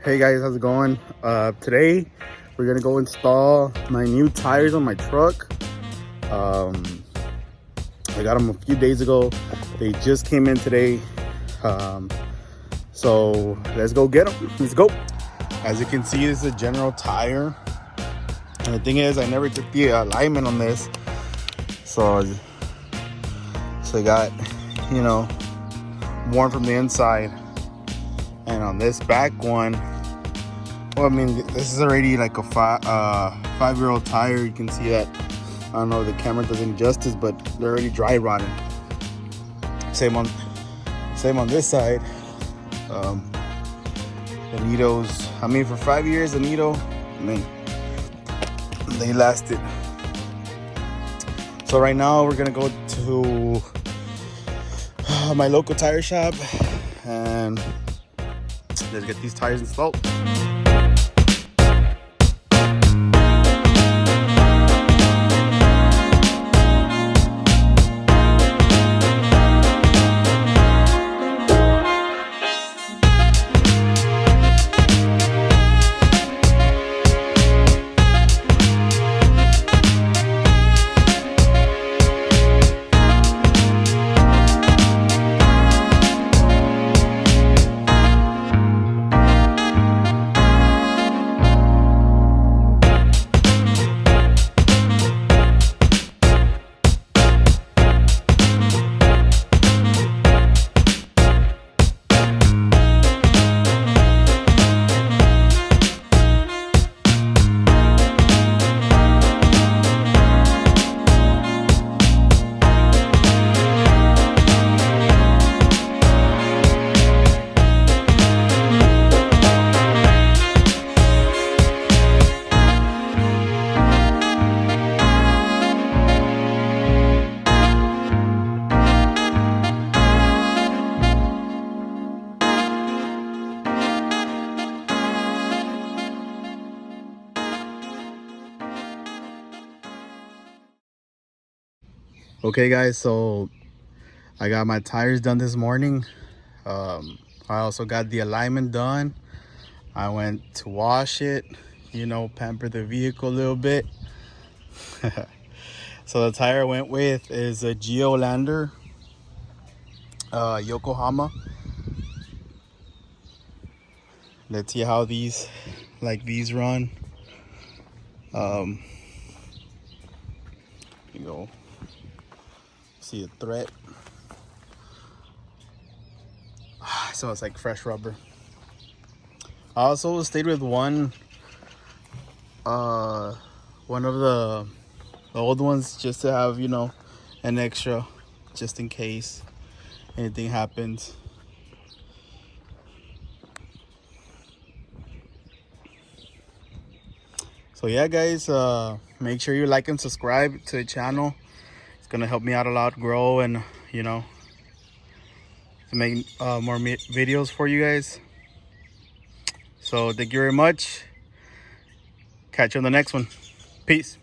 Hey guys, how's it going? Today we're gonna go install my new tires on my truck. I got them a few days ago. They just came in today. So let's go get them. Let's go. As you can see, this is a general tire. And the thing is, I never took the alignment on this. So I got, worn from the inside. And on this back one, well, I mean, this is already like a 5-year-old tire. You can see that. I don't know if the camera doesn't justice, but they're already dry rotted. Same on this side. The Nitos, I mean, for 5 years, the Nito, I mean, they lasted. So right now we're gonna go to my local tire shop and let's get these tires installed. Okay guys, so I got my tires done this morning. I also got the alignment done. I went to wash it, pamper the vehicle a little bit. So the tire I went with is a Geolandar Yokohama. Let's see how these run. You go. See a thread. So it's like fresh rubber. I also stayed with one of the old ones just to have an extra, just in case anything happens. So yeah guys, make sure you like and subscribe to the channel. It's gonna help me out a lot, grow, and to make more videos for you guys. So thank you very much. Catch you on the next one. Peace.